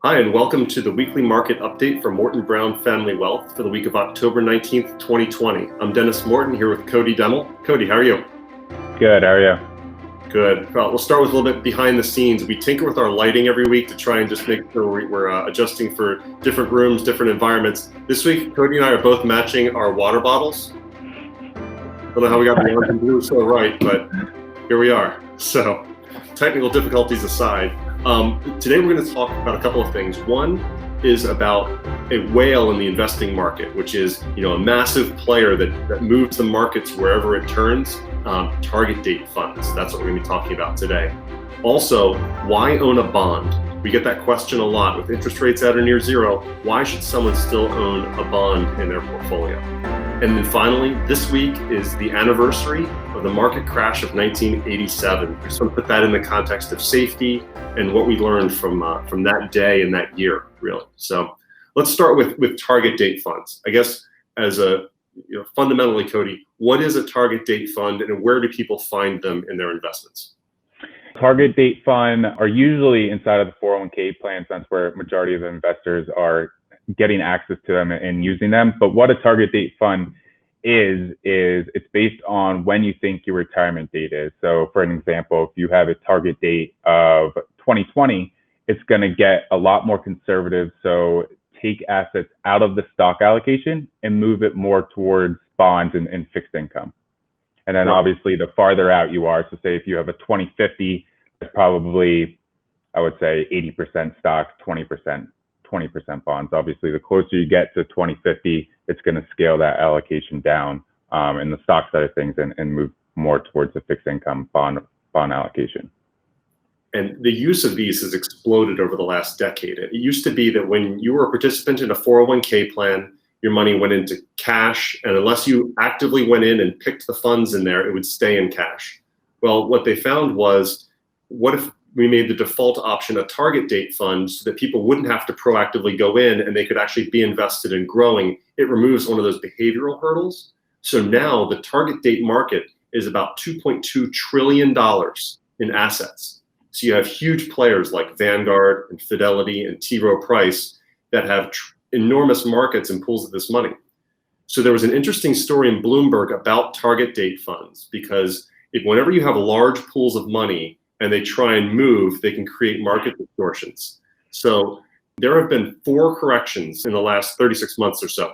Hi, and welcome to the weekly market update for Morton Brown Family Wealth for the week of October 19th, 2020. I'm Dennis Morton here with Cody Demmel. Cody, how are you? Good, how are you? Good. Well, we'll start with a little bit behind the scenes. We tinker with our lighting every week to try and just make sure we're adjusting for different rooms, different environments. This week, Cody and I are both matching our water bottles. I don't know how we got the orange and blue so right, but here we are. So, technical difficulties aside, today we're going to talk about a couple of things. One is about a whale in the investing market, which is a massive player that moves the markets wherever it turns. Target date funds. That's what we're going to be talking about today. Also, why own a bond? We get that question a lot. With interest rates at or near zero, why should someone still own a bond in their portfolio? And then finally, this week is the anniversary of the market crash of 1987. I just want to put that in the context of safety and what we learned from that day and that year, really. So let's start with target date funds. I guess as fundamentally, Cody, what is a target date fund and where do people find them in their investments? Target date fund are usually inside of the 401k plans. That's where majority of the investors are getting access to them and using them. But what a target date fund is it's based on when you think your retirement date is. So for an example, if you have a target date of 2020, it's going to get a lot more conservative. So take assets out of the stock allocation and move it more towards bonds and fixed income. And then obviously the farther out you are, so say if you have a 2050, it's probably, I would say 80% stocks, 20% bonds. Obviously, the closer you get to 2050, it's going to scale that allocation down in the stock side of things and move more towards the fixed income bond allocation. And the use of these has exploded over the last decade. It used to be that when you were a participant in a 401k plan, your money went into cash, and unless you actively went in and picked the funds in there, it would stay in cash. Well, what they found was, what if we made the default option a target date fund so that people wouldn't have to proactively go in and they could actually be invested in growing? It removes one of those behavioral hurdles. So now the target date market is about $2.2 trillion in assets. So you have huge players like Vanguard and Fidelity and T. Rowe Price that have enormous markets and pools of this money. So there was an interesting story in Bloomberg about target date funds, because whenever you have large pools of money and they try and move, they can create market distortions. So there have been 4 corrections in the last 36 months or so.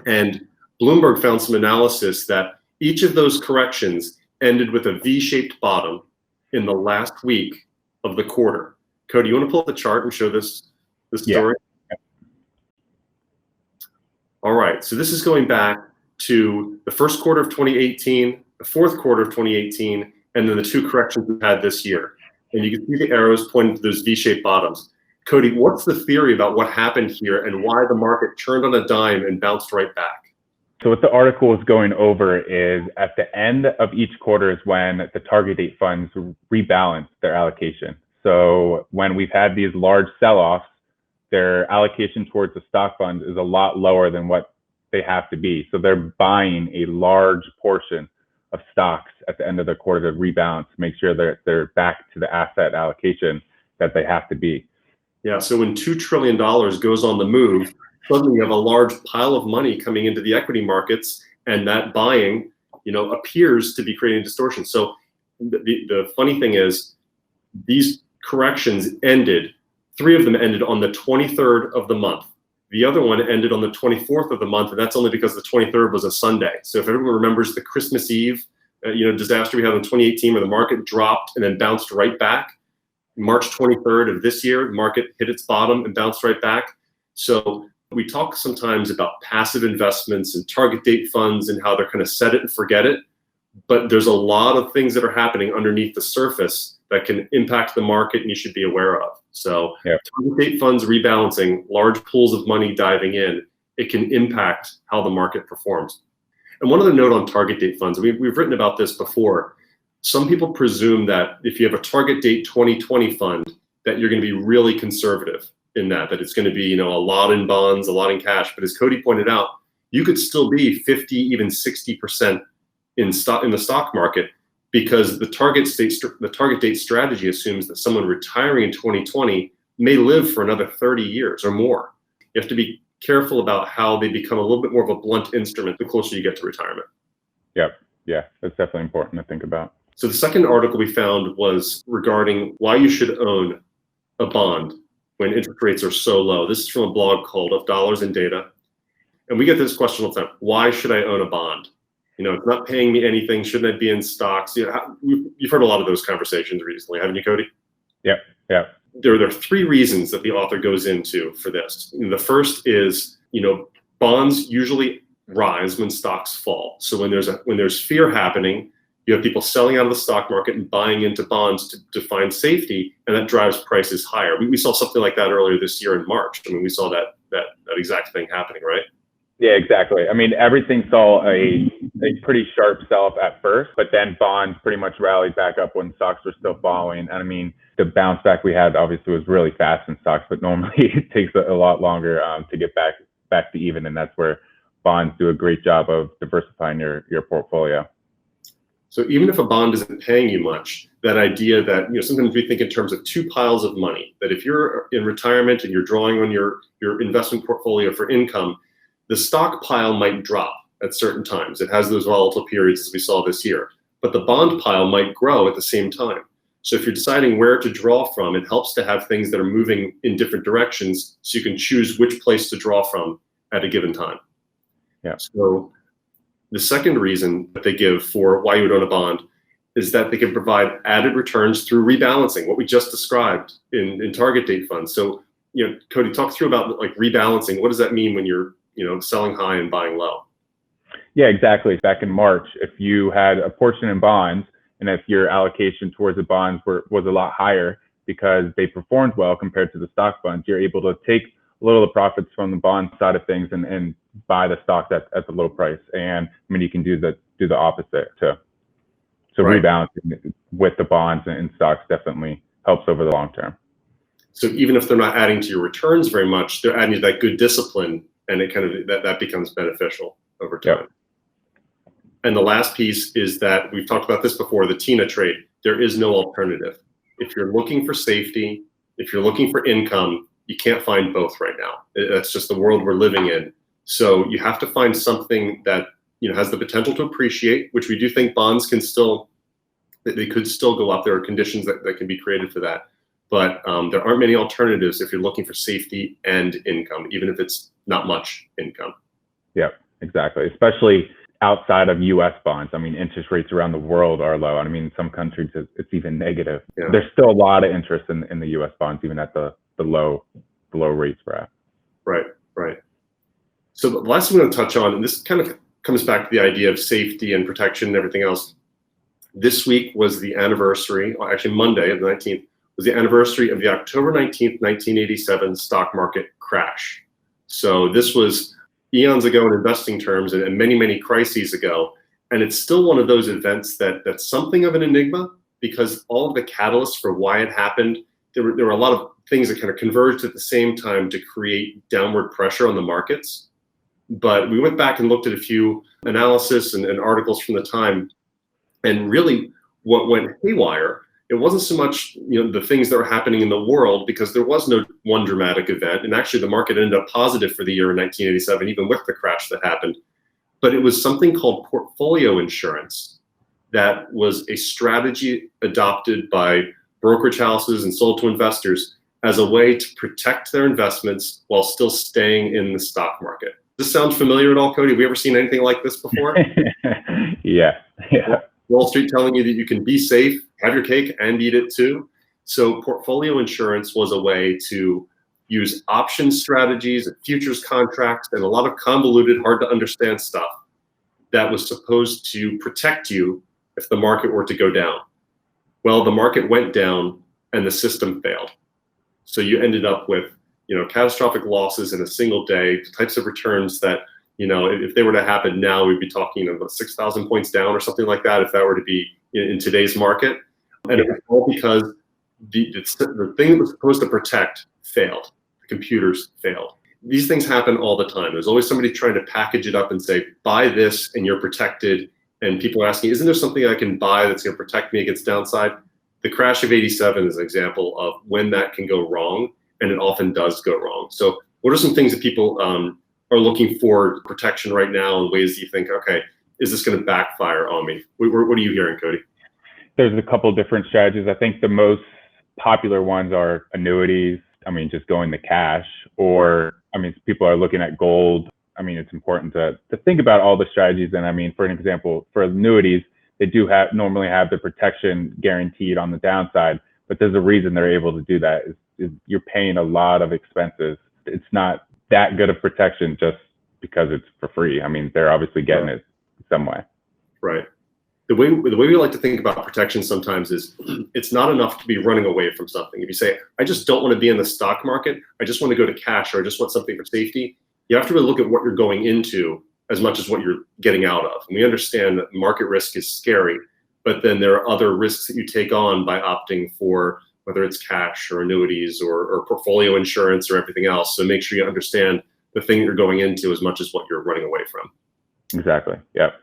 And Bloomberg found some analysis that each of those corrections ended with a V-shaped bottom in the last week of the quarter. Cody, you want to pull up the chart and show this story? Yeah. All right, so this is going back to the first quarter of 2018, the fourth quarter of 2018, and then the 2 corrections we've had this year. And you can see the arrows pointing to those V-shaped bottoms. Cody, what's the theory about what happened here and why the market turned on a dime and bounced right back? So what the article is going over is at the end of each quarter is when the target date funds rebalance their allocation. So when we've had these large sell-offs, their allocation towards the stock funds is a lot lower than what they have to be. So they're buying a large portion of stocks at the end of the quarter to rebalance, make sure they're back to the asset allocation that they have to be. Yeah, so when $2 trillion goes on the move, suddenly you have a large pile of money coming into the equity markets, and that buying, appears to be creating distortion. So the funny thing is, these corrections ended, 3 of them ended on the 23rd of the month. The other one ended on the 24th of the month, and that's only because the 23rd was a Sunday. So if everyone remembers the Christmas Eve, disaster we had in 2018 where the market dropped and then bounced right back, March 23rd of this year, the market hit its bottom and bounced right back. So we talk sometimes about passive investments and target date funds and how they're kind of set it and forget it. But there's a lot of things that are happening underneath the surface that can impact the market and you should be aware of. So target date funds rebalancing, large pools of money diving in, it can impact how the market performs. And one other note on target date funds, we've written about this before. Some people presume that if you have a target date 2020 fund, that you're going to be really conservative in that it's going to be, a lot in bonds, a lot in cash. But as Cody pointed out, you could still be 50, even 60% in the stock market, because the target date strategy assumes that someone retiring in 2020 may live for another 30 years or more. You have to be careful about how they become a little bit more of a blunt instrument the closer you get to retirement. Yep. Yeah, that's definitely important to think about. So the second article we found was regarding why you should own a bond when interest rates are so low. This is from a blog called Of Dollars and Data. And we get this question all the time. Why should I own a bond? It's not paying me anything. Shouldn't I be in stocks? You've heard a lot of those conversations recently, haven't you, Cody? Yep. Yeah. There are three reasons that the author goes into for this. The first is, bonds usually rise when stocks fall. So when there's fear happening, you have people selling out of the stock market and buying into bonds to find safety, and that drives prices higher. We saw something like that earlier this year in March. We saw that exact thing happening, right? Yeah, exactly. Everything saw a pretty sharp sell-off at first, but then bonds pretty much rallied back up when stocks were still falling. And the bounce back we had obviously was really fast in stocks, but normally it takes a lot longer to get back to even, and that's where bonds do a great job of diversifying your portfolio. So even if a bond isn't paying you much, that idea that, sometimes we think in terms of two piles of money, that if you're in retirement and you're drawing on your investment portfolio for income, the stock pile might drop at certain times. It has those volatile periods as we saw this year, but the bond pile might grow at the same time. So if you're deciding where to draw from, it helps to have things that are moving in different directions so you can choose which place to draw from at a given time. Yeah. So the second reason that they give for why you would own a bond is that they can provide added returns through rebalancing, what we just described in target date funds. So, Cody, talk through about rebalancing. What does that mean when you're, selling high and buying low? Yeah, exactly. Back in March, if you had a portion in bonds, and if your allocation towards the bonds was a lot higher because they performed well compared to the stock funds, you're able to take a little of the profits from the bond side of things and buy the stocks at the low price. And you can do the opposite too. So right. Rebalancing with the bonds and stocks definitely helps over the long term. So even if they're not adding to your returns very much, they're adding to that good discipline, and it kind of that becomes beneficial over time. Yep. And the last piece is that we've talked about this before, the TINA trade. There is no alternative. If you're looking for safety, if you're looking for income, you can't find both right now. That's just the world we're living in. So you have to find something that has the potential to appreciate, which we do think bonds could still go up. There are conditions that can be created for that. But there aren't many alternatives if you're looking for safety and income, even if it's not much income. Yeah, exactly. Especially outside of U.S. bonds. Interest rates around the world are low. In some countries it's even negative. Yeah. There's still a lot of interest in the U.S. bonds, even at the low rates we're at. Right. So the last thing we're going to touch on, and this kind of comes back to the idea of safety and protection and everything else. This week was the anniversary, or actually Monday, the 19th, was the anniversary of the October 19th, 1987 stock market crash. So this was eons ago in investing terms and many, many crises ago. And it's still one of those events that's something of an enigma, because all of the catalysts for why it happened, there were a lot of things that kind of converged at the same time to create downward pressure on the markets. But we went back and looked at a few analysis and articles from the time, and really what went haywire, it wasn't so much the things that were happening in the world, because there was no one dramatic event, and actually the market ended up positive for the year in 1987, even with the crash that happened. But it was something called portfolio insurance that was a strategy adopted by brokerage houses and sold to investors as a way to protect their investments while still staying in the stock market. Does this sound familiar at all, Cody? Have we ever seen anything like this before? Yeah. Wall Street telling you that you can be safe, have your cake, and eat it too. So portfolio insurance was a way to use option strategies and futures contracts and a lot of convoluted, hard to understand stuff that was supposed to protect you if the market were to go down. Well, the market went down and the system failed. So you ended up with catastrophic losses in a single day, types of returns that, if they were to happen now, we'd be talking about 6,000 points down or something like that, if that were to be in today's market. And it was all because the thing that was supposed to protect failed. The computers failed. These things happen all the time. There's always somebody trying to package it up and say, buy this and you're protected. And people are asking, isn't there something I can buy that's going to protect me against downside? The crash of 87 is an example of when that can go wrong. and it often does go wrong. So what are some things that people are looking for protection right now, and ways that you think, okay, is this going to backfire on me? What are you hearing, Cody? There's a couple different strategies. I think the most popular ones are annuities. I mean, just going to cash, or, I mean, people are looking at gold. I mean, it's important to think about all the strategies. And I mean, for an example, for annuities, they do normally have the protection guaranteed on the downside, but there's a reason they're able to do that. Is you're paying a lot of expenses. It's not that good of protection just because it's for free. I mean, they're obviously getting it some way. Right. The way we like to think about protection sometimes is it's not enough to be running away from something. If you say, I just don't want to be in the stock market, I just want to go to cash, or I just want something for safety, you have to really look at what you're going into as much as what you're getting out of. And we understand that market risk is scary, but then there are other risks that you take on by opting for, whether it's cash or annuities or portfolio insurance or everything else. So make sure you understand the thing you're going into as much as what you're running away from. Exactly. Yep.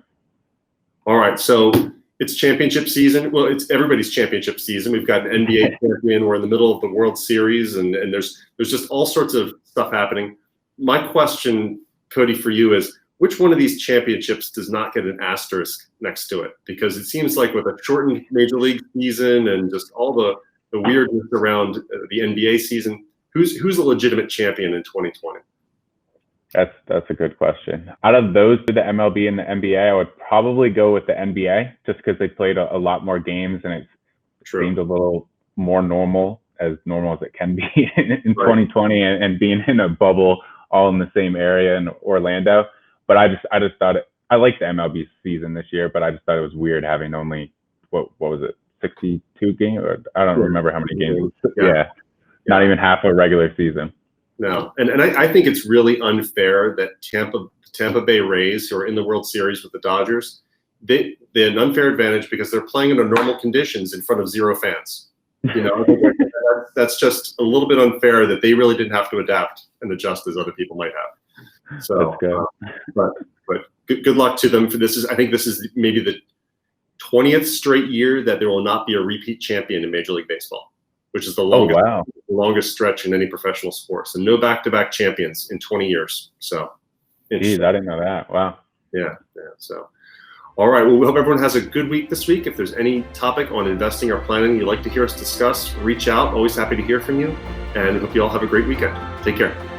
All right, so it's championship season. Well, it's everybody's championship season. We've got an NBA champion. We're in the middle of the World Series, and there's just all sorts of stuff happening. My question, Cody, for you is, which one of these championships does not get an asterisk next to it? Because it seems like with a shortened Major League season and just all the weirdness around the NBA season, who's a legitimate champion in 2020? That's a good question. Out of those, the MLB and the NBA, I would probably go with the NBA, just because they played a lot more games, and it seemed a little more normal as it can be in 2020, and being in a bubble all in the same area in Orlando. But I just thought I liked the MLB season this year, but I just thought it was weird having only what was it, 62 games? Or I don't remember how many games. Yeah, not even half a regular season. No, and I think it's really unfair that Tampa Bay Rays, who are in the World Series with the Dodgers, they had an unfair advantage because they're playing under normal conditions in front of 0 fans. You know, that's just a little bit unfair that they really didn't have to adapt and adjust as other people might have. So, but good luck to them for this. I think this is maybe the 20th straight year that there will not be a repeat champion in Major League Baseball, which is the longest stretch in any professional sports, and no back-to-back champions in 20 years. So, geez, I didn't know that. Wow. Yeah. So, all right. Well, we hope everyone has a good week this week. If there's any topic on investing or planning you'd like to hear us discuss, reach out. Always happy to hear from you, and hope you all have a great weekend. Take care.